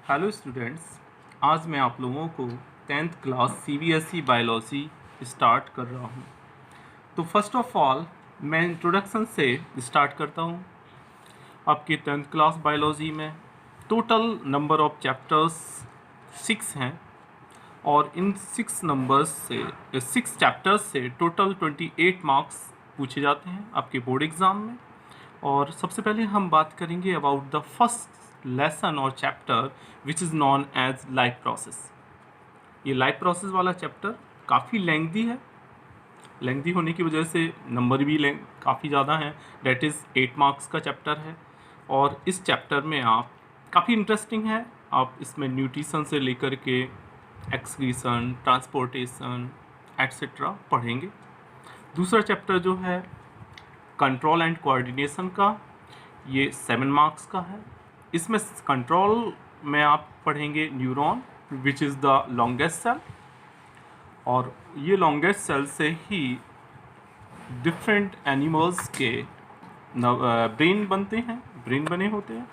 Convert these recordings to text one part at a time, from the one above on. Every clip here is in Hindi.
हेलो स्टूडेंट्स, आज मैं आप लोगों को 10th class CBSE biology start कर रहा हूँ। तो फर्स्ट ऑफ ऑल मैं इंट्रोडक्शन से स्टार्ट करता हूँ। आपके 10th क्लास बायोलॉजी में टोटल नंबर ऑफ चैप्टर्स 6 हैं और इन 6 चैप्टर्स से टोटल 28 मार्क्स पूछे जाते हैं आपके बोर्ड एग्ज़ाम में। और सबसे पहले हम बात करेंगे अबाउट द फर्स्ट लेसन और chapter which is known as life process. ये लाइफ प्रोसेस वाला चैप्टर काफ़ी लेंथी है। लेंथी होने की वजह से नंबर भी काफ़ी ज़्यादा हैं। डेट इज़ 8 मार्क्स का चैप्टर है और इस चैप्टर में आप काफ़ी इंटरेस्टिंग है। आप इसमें न्यूट्रिशन से लेकर के एक्सक्रीशन, ट्रांसपोर्टेशन एट्सेट्रा पढ़ेंगे। दूसरा चैप्टर जो है कंट्रोल एंड कोऑर्डिनेशन का, ये 7 मार्क्स का है। इसमें कंट्रोल में आप पढ़ेंगे neuron which is the longest cell, और ये लॉन्गेस्ट सेल से ही डिफरेंट एनिमल्स के ब्रेन बनते हैं, ब्रेन बने होते हैं।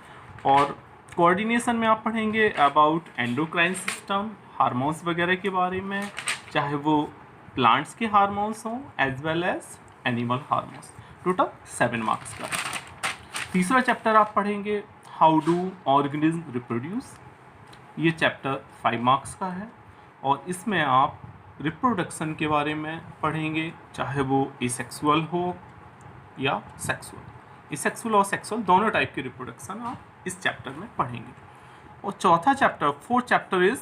और कोऑर्डिनेशन में आप पढ़ेंगे अबाउट एंडोक्राइन सिस्टम, हार्मोन्स वगैरह के बारे में, चाहे वो प्लांट्स के हार्मोन्स हों as well as animal hormones. Total 7 marks का है। तीसरा चैप्टर आप पढ़ेंगे हाउ डू ऑर्गेनिज्म रिप्रोड्यूस। ये चैप्टर 5 मार्क्स का है और इसमें आप रिप्रोडक्शन के बारे में पढ़ेंगे, चाहे वो एसेक्सुअल हो या सेक्सुअल। एसेक्सुअल और सेक्सुअल दोनों टाइप के रिप्रोडक्शन आप इस चैप्टर में पढ़ेंगे। और चौथा chapter, fourth chapter is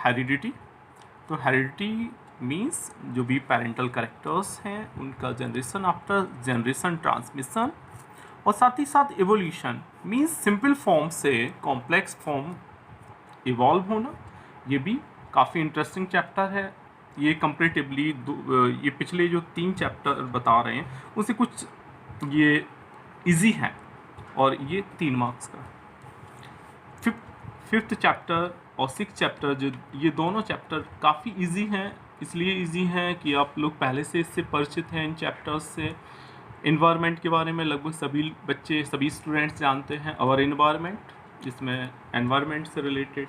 heredity. तो हेरिडिटी मीन्स जो भी पेरेंटल कैरेक्टर्स हैं उनका जनरेशन आफ्टर जनरेशन ट्रांसमिशन, और साथ ही साथ एवोल्यूशन मीन्स सिंपल फॉर्म से कॉम्प्लेक्स फॉर्म इवॉल्व होना। ये भी काफ़ी इंटरेस्टिंग चैप्टर है। ये कंपेरेटिवली ये पिछले जो 3 चैप्टर बता रहे हैं उससे कुछ ये इजी है और ये 3 मार्क्स का। फिफ्थ चैप्टर और 6th चैप्टर जो ये दोनों चैप्टर काफ़ी इजी हैं। इसलिए इजी हैं कि आप लोग पहले से इससे परिचित हैं इन चैप्टर्स से। इन्वायरमेंट के बारे में लगभग सभी बच्चे, सभी स्टूडेंट्स जानते हैं। और इन्वायरमेंट, जिसमें एनवायरमेंट से रिलेटेड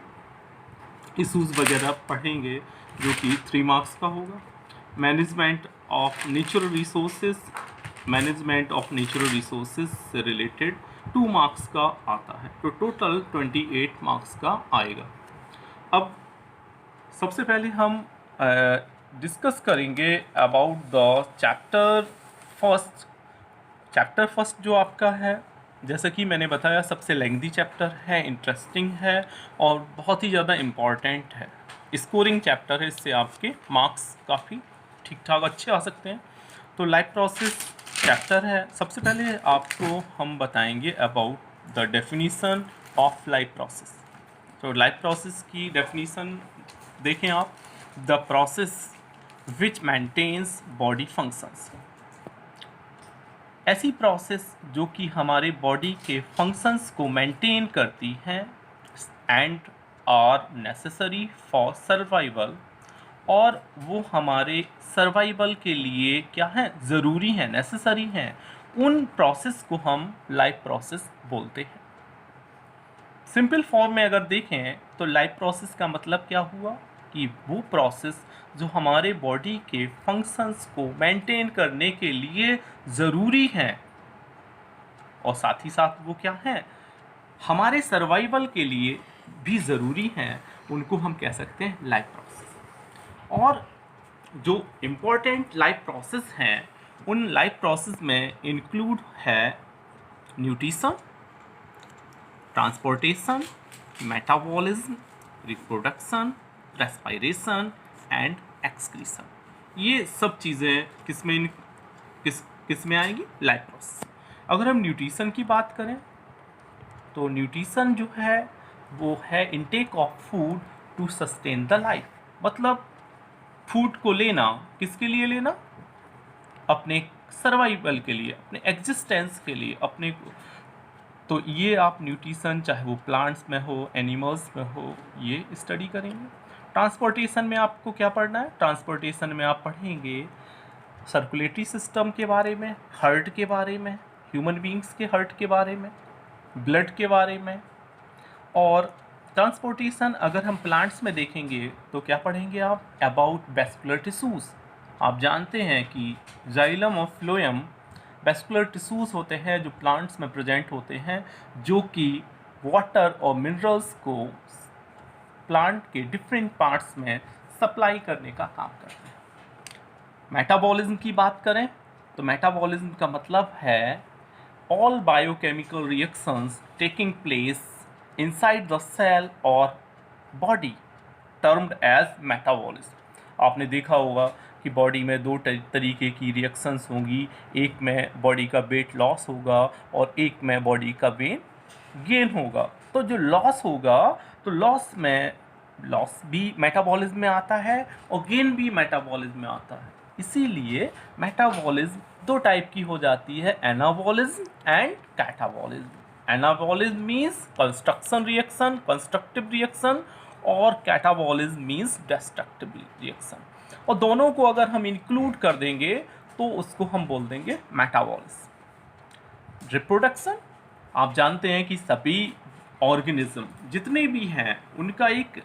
इशूज़ वगैरह पढ़ेंगे जो कि 3 मार्क्स का होगा। मैनेजमेंट ऑफ नेचुरल रिसोर्सेज से रिलेटेड 2 मार्क्स का आता है। तो टोटल 28 मार्क्स का आएगा। अब सबसे पहले हम डिस्कस करेंगे अबाउट द चैप्टर फर्स्ट जो आपका है। जैसा कि मैंने बताया सबसे लेंथी चैप्टर है, इंटरेस्टिंग है और बहुत ही ज़्यादा इम्पॉर्टेंट है। स्कोरिंग चैप्टर है, इससे आपके मार्क्स काफ़ी ठीक ठाक अच्छे आ सकते हैं। तो लाइफ प्रोसेस चैप्टर है। सबसे पहले आपको हम बताएंगे about the definition of life process. तो लाइफ प्रोसेस की डेफिनीशन देखें आप, the process which maintains body functions. ऐसी प्रोसेस जो कि हमारे बॉडी के फंक्शंस को मेंटेन करती हैं and are necessary for survival, और वो हमारे सर्वाइवल के लिए क्या है, ज़रूरी है, नेसेसरी हैं। उन प्रोसेस को हम लाइफ प्रोसेस बोलते हैं। सिंपल फॉर्म में अगर देखें तो लाइफ प्रोसेस का मतलब क्या हुआ कि वो प्रोसेस जो हमारे बॉडी के फंक्शंस को मेंटेन करने के लिए ज़रूरी हैं और साथ ही साथ वो क्या हैं, हमारे सर्वाइवल के लिए भी ज़रूरी हैं, उनको हम कह सकते हैं लाइफ प्रोसेस। और जो इम्पोर्टेंट लाइफ प्रोसेस हैं उन लाइफ प्रोसेस में इंक्लूड है nutrition, transportation, metabolism, reproduction, respiration and excretion. ये सब चीज़ें किस में आएंगी, लाइफ प्रोसेस। अगर हम न्यूट्रिशन की बात करें तो न्यूट्रिशन जो है वो है intake of food to sustain the life. मतलब फूड को लेना, किसके लिए लेना, अपने सर्वाइवल के लिए, अपने एग्जिस्टेंस के लिए, अपने। तो ये आप न्यूट्रिशन चाहे वो प्लांट्स में हो, एनिमल्स में हो, ये स्टडी करेंगे। ट्रांसपोर्टेशन में आपको क्या पढ़ना है, ट्रांसपोर्टेशन में आप पढ़ेंगे सर्कुलेटरी सिस्टम के बारे में, हार्ट के बारे में, ह्यूमन बींग्स के हार्ट के बारे में, ब्लड के बारे में, और ट्रांसपोर्टेशन अगर हम प्लांट्स में देखेंगे तो क्या पढ़ेंगे आप? About vascular tissues. आप जानते हैं कि जाइलम और फ्लोएम वेस्कुलर टिश्यूज़ होते हैं जो प्लांट्स में प्रेजेंट होते हैं, जो कि वाटर और मिनरल्स को प्लांट के डिफरेंट पार्ट्स में सप्लाई करने का काम करते हैं। मेटाबॉलिज्म की बात करें तो मेटाबॉलिज्म का मतलब है all biochemical reactions taking place inside the cell or body termed as metabolism। आपने देखा होगा कि बॉडी में दो तरीके की रिएक्शंस होंगी, एक में बॉडी का वेट लॉस होगा और एक में बॉडी का वेट गेन होगा। तो जो लॉस होगा तो लॉस भी मेटाबॉलिज्म में आता है और गेन भी मेटाबॉलिज्म में आता है। इसीलिए मेटाबॉलिज्म दो टाइप की हो जाती है, anabolism and catabolism. Anabolism means construction reaction, constructive reaction, और कैटाबॉलिज्म मीन्स डिस्ट्रक्टिव रिएक्शन। और दोनों को अगर हम इंक्लूड कर देंगे तो उसको हम बोल देंगे मेटाबॉलिज्म। रिप्रोडक्शन, आप जानते हैं कि सभी ऑर्गेनिज्म जितने भी हैं उनका एक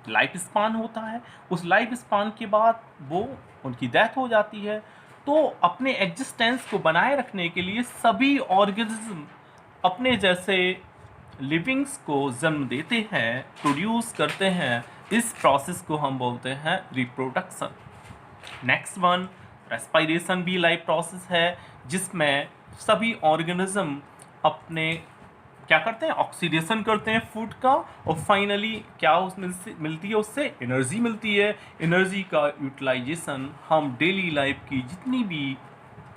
लाइफ स्पान होता है। उस लाइफ स्पान के बाद वो उनकी डेथ हो जाती है। तो अपने एग्जिस्टेंस को बनाए रखने के लिए सभी ऑर्गेनिज्म अपने जैसे लिविंग्स को जन्म देते हैं, प्रोड्यूस करते हैं। इस प्रोसेस को हम बोलते हैं रिप्रोडक्शन। नेक्स्ट वन, रेस्पिरेशन भी लाइफ प्रोसेस है, जिसमें सभी ऑर्गेनिज्म अपने क्या करते हैं, ऑक्सीडेशन करते हैं फूड का, और फाइनली क्या उसमें से मिलती है, उससे एनर्जी मिलती है। एनर्जी का यूटिलाइजेशन हम डेली लाइफ की जितनी भी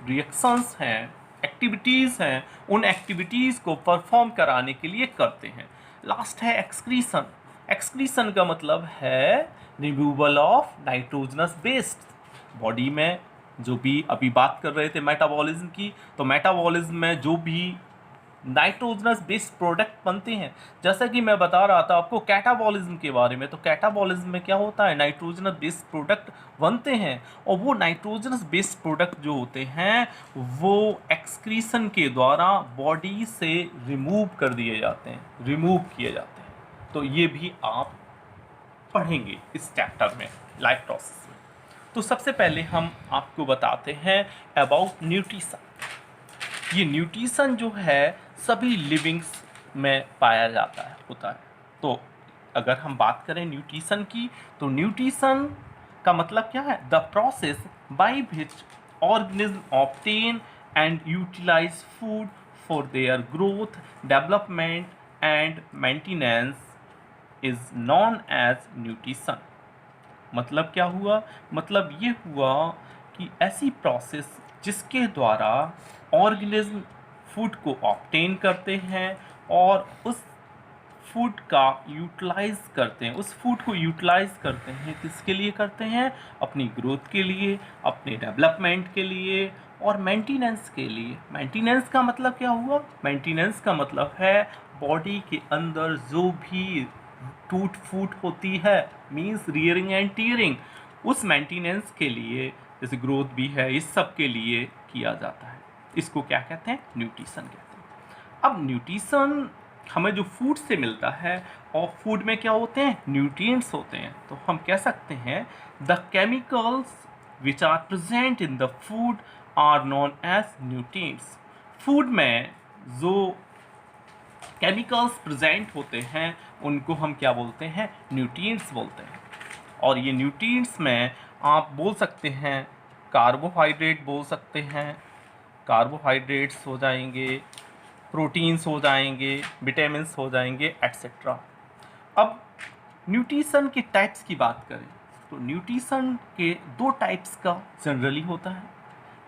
रिएक्शंस हैं, एक्टिविटीज़ हैं, उन एक्टिविटीज़ को परफॉर्म कराने के लिए करते हैं। लास्ट है एक्सक्रीशन। एक्सक्रीशन का मतलब है removal of nitrogenous waste. Body में जो भी अभी बात कर रहे थे मेटाबॉलिज्म की, तो मेटाबॉलिज्म में जो भी नाइट्रोजनस बेस्ड प्रोडक्ट बनते हैं, जैसा कि मैं बता रहा था आपको कैटाबॉलिज्म के बारे में, तो कैटाबॉलिज्म में क्या होता है, नाइट्रोजनस बेस्ड प्रोडक्ट बनते हैं, और वो नाइट्रोजनस बेस्ड प्रोडक्ट जो होते हैं वो एक्सक्रीशन के द्वारा बॉडी से रिमूव कर दिए जाते हैं, रिमूव किए जाते हैं। तो ये भी आप पढ़ेंगे इस चैप्टर में, लाइफ प्रोसेस में। तो सबसे पहले हम आपको बताते हैं अबाउट न्यूट्रिशन। ये न्यूट्रिशन जो है सभी लिविंग्स में पाया जाता है, होता है। तो अगर हम बात करें न्यूट्रिशन की, तो न्यूट्रिशन का मतलब क्या है, the process by which organism obtain and utilize food for their growth, development and maintenance is known as nutrition. मतलब क्या हुआ, मतलब ये हुआ कि ऐसी प्रोसेस जिसके द्वारा ऑर्गेनिज्म फूड को ऑब्टेन करते हैं और उस फूड का यूटिलाइज करते हैं, उस फूड को यूटिलाइज करते हैं, किसके लिए करते हैं, अपनी ग्रोथ के लिए, अपने डेवलपमेंट के लिए और मेंटेनेंस के लिए। मेंटेनेंस का मतलब क्या हुआ, मेंटेनेंस का मतलब है बॉडी के अंदर जो भी टूट फूट होती है, मीन्स रियरिंग एंड टीयरिंग, उस मेंटेनेंस के लिए, जैसे ग्रोथ भी है, इस सब के लिए किया जाता है। इसको क्या कहते हैं, न्यूट्रिशन कहते हैं। अब न्यूट्रिशन हमें जो फूड से मिलता है, और फूड में क्या होते हैं, न्यूट्रिएंट्स होते हैं, तो हम कह सकते हैं the chemicals which are present in the food are known as nutrients. Food में जो केमिकल्स प्रेजेंट होते हैं उनको हम क्या बोलते हैं, न्यूट्रिएंट्स बोलते हैं। और ये न्यूट्रिएंट्स में आप बोल सकते हैं कार्बोहाइड्रेट बोल सकते हैं, कार्बोहाइड्रेट्स हो जाएंगे, प्रोटीन्स हो जाएंगे, विटामिन्स हो जाएंगे, एट्सेट्रा। अब न्यूट्रिशन के टाइप्स की बात करें तो न्यूट्रिशन के दो टाइप्स का जनरली होता है,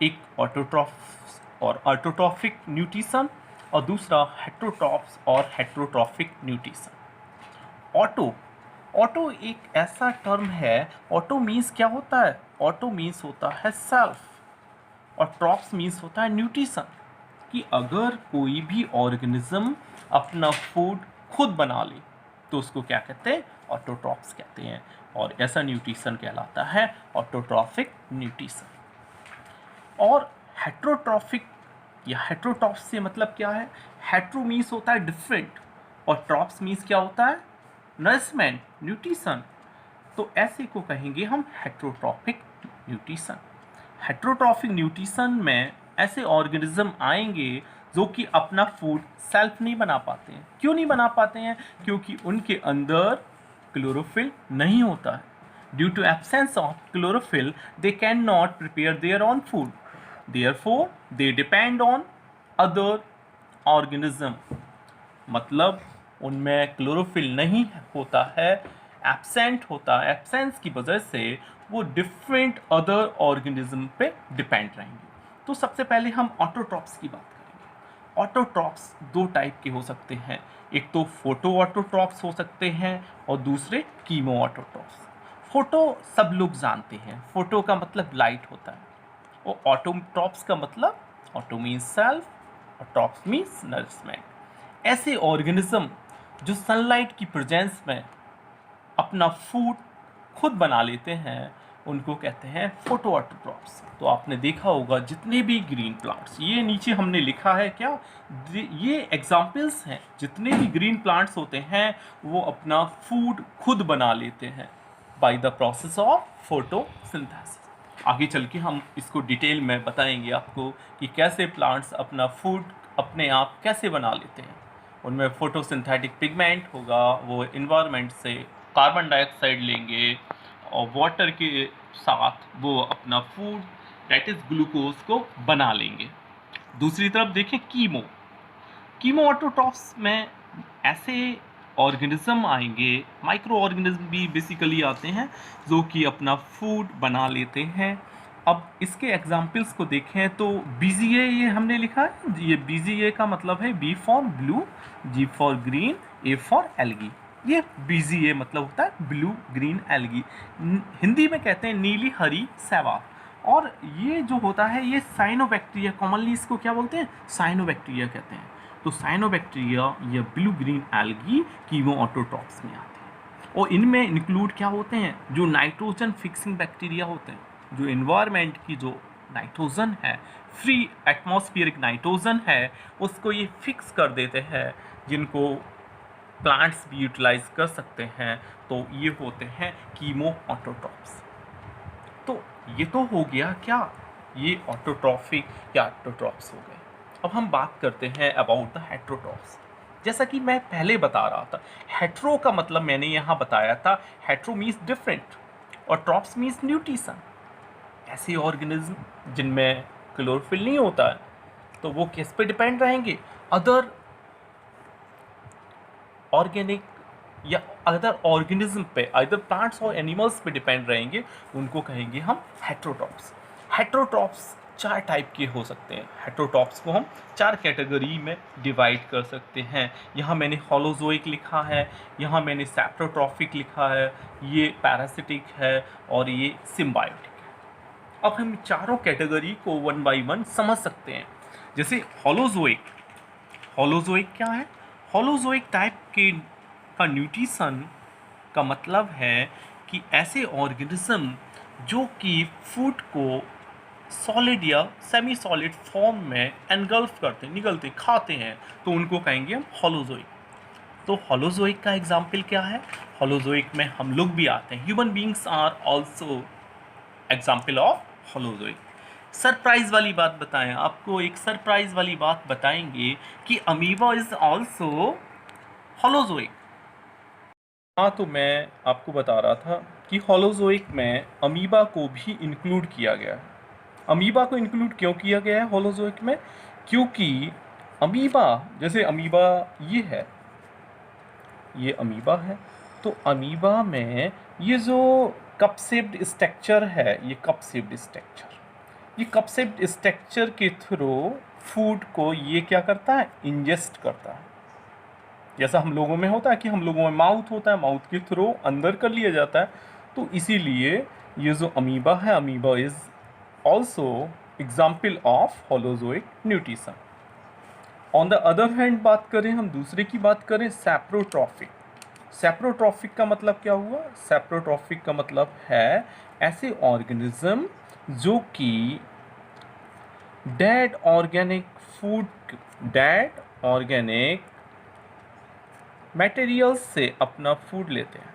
एक ऑटोट्रॉफ्स और ऑटोट्रॉफिक न्यूट्रिशन, और दूसरा हेट्रोट्रॉफ्स और हेट्रोट्रॉफिक न्यूट्रिशन। ऑटो एक ऐसा टर्म है, ऑटो मीन्स क्या होता है, ऑटो मीन्स होता है सेल्फ, और ट्रॉप्स मीन्स होता है न्यूट्रिशन, कि अगर कोई भी ऑर्गेनिज्म अपना फूड खुद बना ले तो उसको क्या कहते हैं, ऑटोट्रॉफ्स कहते हैं, और ऐसा न्यूट्रिशन कहलाता है ऑटोट्रॉफिक न्यूट्रिशन। और हेट्रोट्रॉफिक या हेट्रोट्रॉफ्स से मतलब क्या है, हेट्रो मीन्स होता है डिफरेंट, और ट्रॉप्स मीन्स क्या होता है, नरिशमेंट, न्यूट्रिशन, तो ऐसे को कहेंगे हम हेट्रोट्रॉफिक न्यूट्रिशन। हेट्रोट्रॉफिक न्यूट्रिशन में ऐसे ऑर्गेनिज्म आएंगे जो कि अपना फूड सेल्फ नहीं बना पाते हैं। क्यों नहीं बना पाते हैं? क्योंकि उनके अंदर क्लोरोफिल नहीं होता है। Due to absence of chlorophyll they can not prepare their own food, therefore they depend on other organism. मतलब उनमें क्लोरोफिल नहीं होता है, एब्सेंट होता है। एब्सेंस की वजह से वो डिफरेंट अदर ऑर्गेनिज्म पे डिपेंड रहेंगे। तो सबसे पहले हम ऑटोट्रॉप्स की बात करेंगे। ऑटोट्रॉप्स दो टाइप के हो सकते हैं, एक तो फोटो ऑटोट्रॉप्स हो सकते हैं और दूसरे कीमो ऑटोट्रॉप्स। फोटो सब लोग जानते हैं, फोटो का मतलब लाइट होता है, और ऑटोट्रॉप्स का मतलब ऑटो मीन्स सेल्फ और ट्रॉप्स मीन्स नरिशमेंट। ऐसे ऑर्गेनिज्म जो सनलाइट की प्रेजेंस में अपना फूड खुद बना लेते हैं उनको कहते हैं फोटो ऑटोट्रॉप्स। तो आपने देखा होगा जितने भी ग्रीन प्लांट्स, ये नीचे हमने लिखा है क्या, ये एग्जाम्पल्स हैं। जितने भी ग्रीन प्लांट्स होते हैं वो अपना फूड खुद बना लेते हैं by the process of photosynthesis. आगे चल के हम इसको डिटेल में बताएंगे आपको कि कैसे प्लांट्स अपना फूड अपने आप कैसे बना लेते हैं। उनमें फोटोसिंथेटिक पिगमेंट होगा, वो इन्वायरमेंट से कार्बन डाइऑक्साइड लेंगे और वाटर के साथ वो अपना फूड दैट इज ग्लूकोज को बना लेंगे। दूसरी तरफ देखें कीमो, कीमो ऑटोट्रॉफ्स में ऐसे ऑर्गेनिज्म आएंगे, माइक्रो ऑर्गेनिज्म भी बेसिकली आते हैं जो कि अपना फूड बना लेते हैं। अब इसके एग्जाम्पल्स को देखें तो बीजीए ये हमने लिखा है, ये बीजीए का मतलब है B for blue, G for green, A for algae. ये बीजीए मतलब होता है ब्लू ग्रीन एल्गी, हिंदी में कहते हैं नीली हरी सैवा। और ये जो होता है ये साइनोबैक्टीरिया, कॉमनली इसको क्या बोलते हैं, साइनोबैक्टीरिया कहते हैं। तो साइनोबैक्टीरिया या blue green algae chemo autotrophs में आते हैं। और इनमें इंक्लूड क्या होते हैं, जो नाइट्रोजन फिक्सिंग बैक्टीरिया होते हैं, जो इन्वायरमेंट की जो नाइट्रोजन है, फ्री एटमॉस्फेरिक नाइट्रोजन है, उसको ये फिक्स कर देते हैं, जिनको प्लांट्स भी यूटिलाइज कर सकते हैं। तो ये होते हैं कीमो ऑटोट्रॉप्स। तो ये तो हो गया क्या, ये ऑटोट्रॉफिक या ऑटोट्रॉप्स हो गए। अब हम बात करते हैं अबाउट द हेट्रोट्रॉप्स। जैसा कि मैं पहले बता रहा था, हेट्रो का मतलब मैंने यहाँ बताया था, हेट्रो मीन्स डिफरेंट और ट्रॉप्स मीन्स न्यूट्रिशन। ऐसे ऑर्गेनिज्म जिनमें क्लोरोफिल नहीं होता है तो वो किस पे डिपेंड रहेंगे, अदर ऑर्गेनिक या अदर ऑर्गेनिज्म पे, अदर प्लांट्स और एनिमल्स पे डिपेंड रहेंगे, उनको कहेंगे हम हेट्रोट्रॉप्स। हेट्रोट्रॉप्स चार टाइप के हो सकते हैं। हेट्रोट्रॉप्स को हम चार कैटेगरी में डिवाइड कर सकते हैं। यहाँ मैंने होलोजोइक लिखा है, यहाँ मैंने सैप्रोट्रॉफिक लिखा है, ये पैरासिटिक है और ये सिम्बायोटिक है। अब हम चारों कैटेगरी को वन बाय वन समझ सकते हैं। जैसे होलोजोइक, होलोजोइक क्या है, होलोजोइक टाइप के का न्यूट्रिशन का मतलब है कि ऐसे ऑर्गेनिज्म जो कि फूड को सॉलिड या सेमी सॉलिड फॉर्म में एनगल्फ करते, निगलते, खाते हैं, तो उनको कहेंगे हम होलोजोइक। तो होलोजोइक का एग्जाम्पल क्या है, होलोजोइक में हम लोग भी आते हैं, human beings are also example of holozoic. Surprise वाली बात बताएं, आपको एक सरप्राइज वाली बात बताएंगे कि अमीबा इज ऑल्सो होलोजोइक। हाँ, तो मैं आपको बता रहा था कि होलोजोइक में अमीबा को भी इंक्लूड किया गया है। अमीबा को इंक्लूड क्यों किया गया है होलोजोइक में, क्योंकि अमीबा, जैसे अमीबा ये है, ये अमीबा है, तो अमीबा में ये जो कप शेप्ड स्ट्रक्चर है, ये कप शेप्ड स्ट्रक्चर, ये कप शेप्ड स्ट्रक्चर के थ्रू फूड को ये क्या करता है, इंजेस्ट करता है। जैसा हम लोगों में होता है कि हम लोगों में माउथ होता है, माउथ के थ्रू अंदर कर लिया जाता है, तो इसीलिए ये जो अमीबा है, amoeba is also example of holozoic nutrition. On the other hand बात करें, हम दूसरे की बात करें, सैप्रोट्रॉफिक। सैप्रोट्रॉफिक का मतलब क्या हुआ, सैप्रोट्रॉफिक का मतलब है ऐसे ऑर्गेनिज्म जो कि dead organic food, dead organic materials से अपना फूड लेते हैं,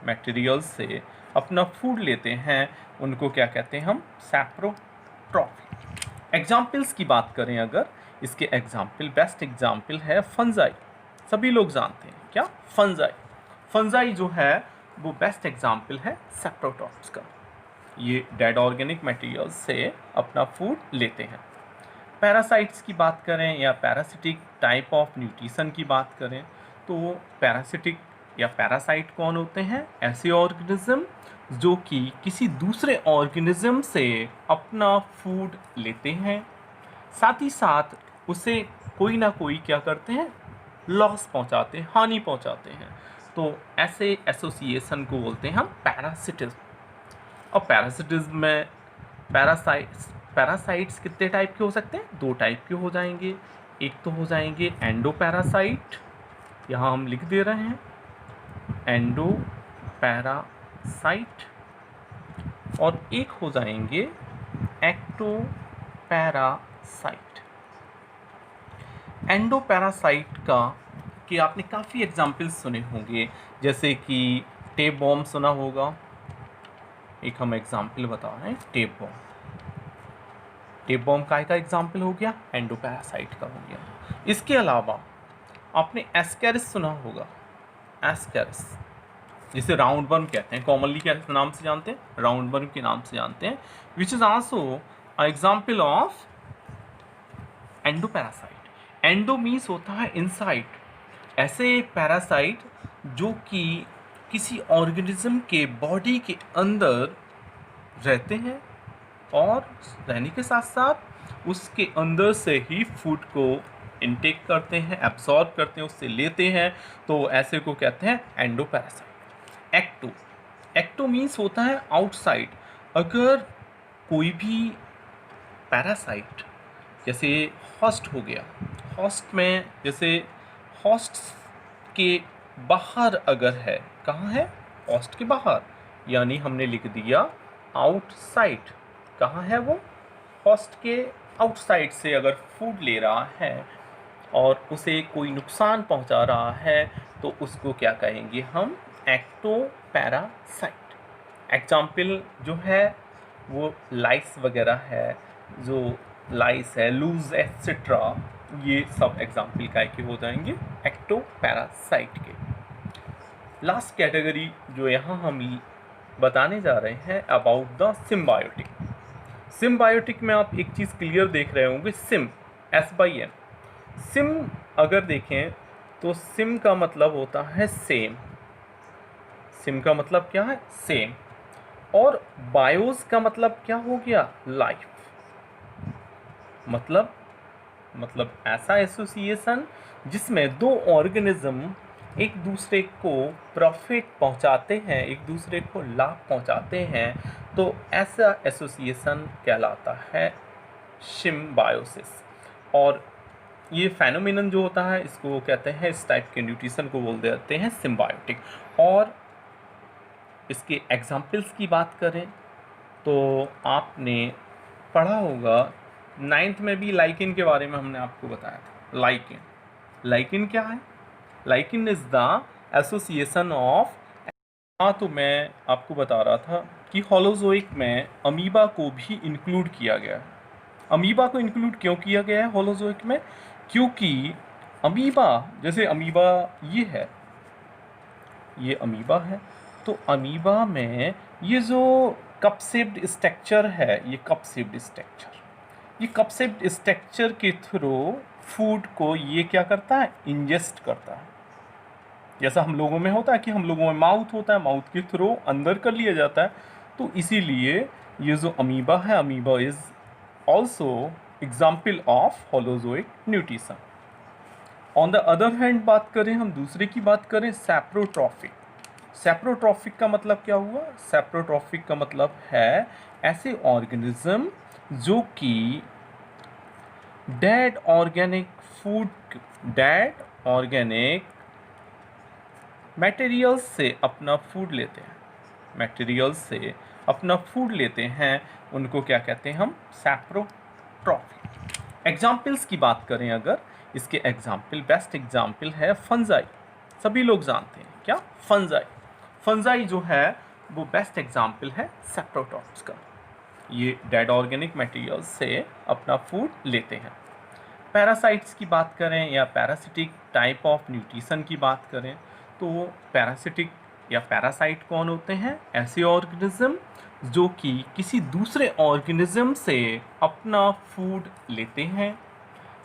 मटेरियल्स से अपना फूड लेते हैं, उनको क्या कहते हैं हम? सैप्रोट्रॉफी। एग्जाम्पल्स की बात करें अगर, इसके एग्जाम्पल, बेस्ट एग्जाम्पल है फंजाई। सभी लोग जानते हैं क्या? फंजाई। फंजाई जो है वो बेस्ट एग्जाम्पल है सैप्रोट्रॉफ्स का। ये डेड ऑर्गेनिक मटेरियल्स से अपना फूड लेते हैं। पैरासाइट्स की बात करें या पैरासिटिक टाइप ऑफ न्यूट्रिशन की बात करें, तो पैरासिटिक या पैरासाइट कौन होते हैं? ऐसे ऑर्गेनिज्म जो कि किसी दूसरे ऑर्गेनिज्म से अपना फूड लेते हैं, साथ ही साथ उसे कोई ना कोई क्या करते हैं? लॉस पहुंचाते हैं, हानि पहुंचाते हैं। तो ऐसे एसोसिएशन को बोलते हैं हम पैरासिटिज्म। और पैरासिटिज्म में पैरासाइट्स कितने टाइप के हो सकते हैं? 2 टाइप के हो जाएंगे। एक तो हो जाएंगे एंडोपैरासाइट, यहाँ हम लिख दे रहे हैं एंडोपैरासाइट, और एक हो जाएंगे एक्टोपैरासाइट। एंडोपैरासाइट का कि आपने काफ़ी एग्जाम्पल्स सुने होंगे, जैसे कि टेप बॉम्ब सुना होगा। एक हम एग्जाम्पल बता रहे हैं, टेप बॉम्ब। टेप बॉम्ब का एग्जाम्पल हो गया, एंडोपैरासाइट का हो गया। इसके अलावा आपने एस्केरिस सुना होगा, एस्केरिस जिसे राउंड वर्म कहते हैं, कॉमनली क्या नाम से जानते हैं? राउंड वर्म के नाम से जानते हैं, which is also a example of endoparasite. Endo means होता है इनसाइड, ऐसे पैरासाइट जो कि किसी ऑर्गेनिज्म के बॉडी के अंदर रहते हैं और रहने के साथ साथ उसके अंदर से ही फूड को इनटेक करते हैं, एब्सॉर्ब करते हैं, उससे लेते हैं, तो ऐसे को कहते हैं एंडोपैरासाइट। एक्टो, एक्टो मीन्स होता है आउटसाइड। अगर कोई भी पैरासाइट जैसे होस्ट हो गया, होस्ट में जैसे होस्ट के बाहर अगर है, कहाँ है? होस्ट के बाहर, यानी हमने लिख दिया आउटसाइड। कहाँ है वो? होस्ट के आउटसाइड से अगर फूड ले रहा है और उसे कोई नुकसान पहुंचा रहा है, तो उसको क्या कहेंगे हम? एक्टोपैरासाइट। एग्जाम्पल जो है वो लाइस वगैरह है, जो लाइस है, लूज एक्सेट्रा, ये सब एग्जाम्पल काय के हो जाएंगे? एक्टोपैरासाइट के। लास्ट कैटेगरी जो यहाँ हम बताने जा रहे हैं अबाउट द सिम्बायोटिक। सिम्बायोटिक में आप एक चीज़ क्लियर देख रहे होंगे, सिम, S/M। सिम अगर देखें तो सिम का मतलब होता है सेम। सिम का मतलब क्या है? सेम। और बायोस का मतलब क्या हो गया? लाइफ। मतलब ऐसा एसोसिएशन जिसमें 2 ऑर्गेनिज्म एक दूसरे को प्रॉफिट पहुंचाते हैं, एक दूसरे को लाभ पहुंचाते हैं, तो ऐसा एसोसिएशन कहलाता है सिम्बायोसिस। और ये फेनोमेनन जो होता है, इसको कहते हैं, इस टाइप के न्यूट्रिशन को बोल देते हैं सिम्बायोटिक। और इसके एग्जाम्पल्स की बात करें तो आपने पढ़ा होगा 9th में भी लाइकिन के बारे में हमने आपको बताया था। लाइकिन, लाइकिन क्या है? Lichen is the association of, तो मैं आपको बता रहा था कि होलोजोइक में अमीबा को भी इंक्लूड किया गया है। अमीबा को इंक्लूड क्यों किया गया है होलोजोइक में? क्योंकि अमीबा, जैसे अमीबा ये है, ये अमीबा है, तो अमीबा में ये जो कप शेप्ड स्ट्रक्चर है, ये कप शेप्ड स्ट्रक्चर, ये कप शेप्ड स्ट्रक्चर के थ्रू फूड को ये क्या करता है? इंजेस्ट करता है। जैसा हम लोगों में होता है कि हम लोगों में माउथ होता है, माउथ के थ्रू अंदर कर लिया जाता है, तो इसीलिए ये जो अमीबा है, amoeba is also example of holozoic nutrition. On the other hand बात करें, हम दूसरे की बात करें, सैप्रोट्रॉफिक। सैप्रोट्रॉफिक का मतलब क्या हुआ? सैप्रोट्रॉफिक का मतलब है ऐसे ऑर्गेनिज्म जो कि dead organic food, dead organic materials से अपना फूड लेते हैं, मटेरियल्स से अपना फूड लेते हैं, उनको क्या कहते हैं हम? सैप्रोट्रॉफिक। एग्जाम्पल्स की बात करें अगर, इसके एग्जाम्पल, बेस्ट एग्जाम्पल है फंजाई। सभी लोग जानते हैं क्या, फंजाई। फंजाई जो है वो बेस्ट एग्जाम्पल है सेप्रोटॉप्स का। ये डेड ऑर्गेनिक मटेरियल से अपना फूड लेते हैं। पैरासाइट्स की बात करें या पैरासिटिक टाइप ऑफ न्यूट्रिशन की बात करें, तो पैरासिटिक या पैरासाइट कौन होते हैं? ऐसे ऑर्गेनिज्म जो कि किसी दूसरे ऑर्गेनिज्म से अपना फूड लेते हैं,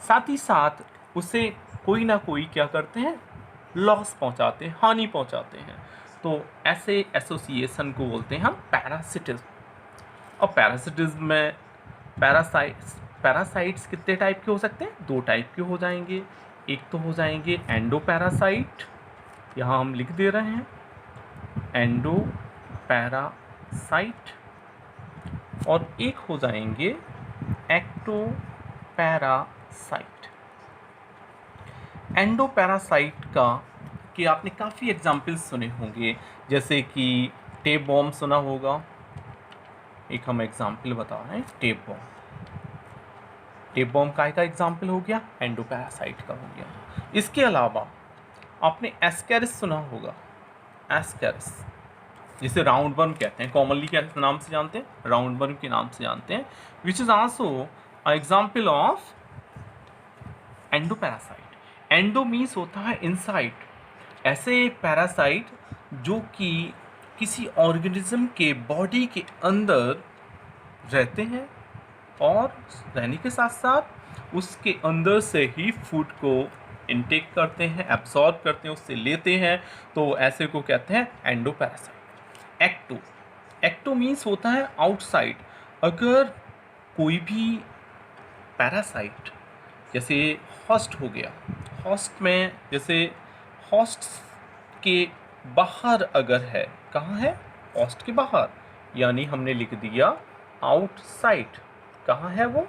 साथ ही साथ उसे कोई ना कोई क्या करते हैं, लॉस पहुंचाते हैं, हानि पहुंचाते हैं। तो ऐसे एसोसिएशन को बोलते हैं हम पैरासिटिज्म। और पैरासिटिज्म में पैरासाइट्स कितने टाइप के हो सकते हैं? 2 टाइप के हो जाएंगे। एक तो हो जाएंगे एंडो पैरासाइट, यहाँ हम लिख दे रहे हैं एंडो पैरासाइट, और एक हो जाएंगे एक्टो पैरासाइट। एंडो पैरासाइट का कि आपने काफ़ी एग्जाम्पल्स सुने होंगे, जैसे कि टेप बॉम्ब सुना होगा। एक हम एग्जाम्पल बता रहे हैं, टेप बॉम्ब। टेप बॉम्ब का एग्जाम्पल हो गया, एंडो पैरासाइट का हो गया। इसके अलावा आपने एस्केरिस सुना होगा, एस्केरिस जिसे राउंड वर्म कहते हैं, कॉमनली क्या नाम से जानते हैं? राउंड वर्म के नाम से जानते हैं, which is also a example of endo parasite. Endo means होता है इनसाइड, ऐसे पैरासाइट जो कि किसी ऑर्गेनिज्म के बॉडी के अंदर रहते हैं और रहने के साथ साथ उसके अंदर से ही फूड को इनटेक करते हैं, एब्सॉर्ब करते हैं, उससे लेते हैं। तो ऐसे को कहते हैं endo parasite. Ecto, ecto means होता है आउटसाइड। अगर कोई भी पैरासाइट जैसे होस्ट हो गया, होस्ट में जैसे होस्ट के बाहर अगर है, कहाँ है? होस्ट के बाहर, यानी हमने लिख दिया आउटसाइड। कहाँ है वो?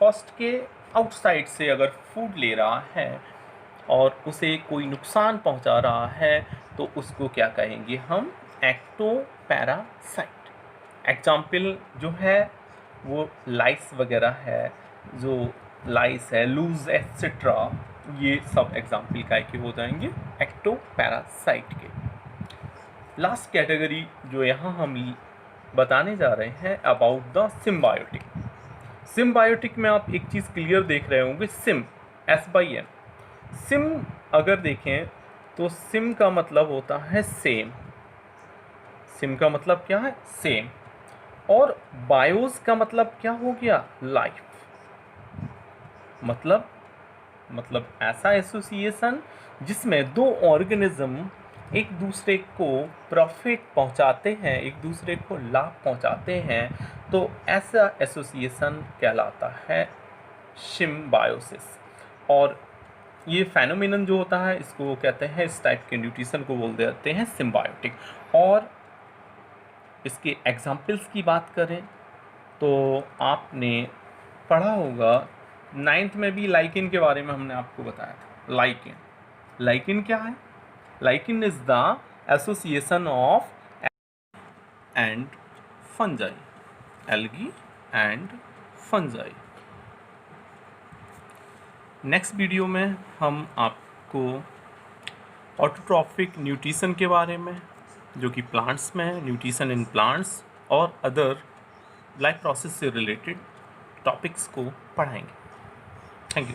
होस्ट के आउटसाइड से अगर फूड ले रहा है और उसे कोई नुकसान पहुंचा रहा है, तो उसको क्या कहेंगे हम? Ecto parasite. एग्जाम्पल जो है वो लाइस वगैरह है, जो लाइस है, लूज एटसेट्रा, ये सब एग्जाम्पल काय के हो जाएंगे एक्टो पैरासाइट के। लास्ट कैटेगरी जो यहाँ हम बताने जा रहे हैं अबाउट द सिम्बायोटिक। सिम्बायोटिक में आप एक चीज़ क्लियर देख रहे होंगे, सिम, SYM। सिम अगर देखें तो सिम का मतलब होता है सेम। सिम का मतलब क्या है? सेम। और बायोस का मतलब क्या हो गया? लाइफ। मतलब ऐसा एसोसिएशन जिसमें 2 ऑर्गेनिज्म एक दूसरे को प्रॉफिट पहुंचाते हैं, एक दूसरे को लाभ पहुंचाते हैं, तो ऐसा एसोसिएशन कहलाता है सिम्बायोसिस। और ये फेनोमेनन जो होता है इसको कहते हैं, इस टाइप के न्यूट्रिशन को बोल देते हैं सिम्बायोटिक। और इसके एग्जाम्पल्स की बात करें तो आपने पढ़ा होगा 9th में भी लाइकिन के बारे में हमने आपको बताया था। लाइकिन, लाइकिन क्या है? Lichen is the association of and fungi, algae and fungi. Next video में हम आपको ऑटोट्रॉफिक न्यूट्रिशन के बारे में, जो कि प्लांट्स में है, न्यूट्रिशन इन प्लांट्स और अदर लाइफ प्रोसेस से रिलेटेड टॉपिक्स को पढ़ाएंगे। Thank you.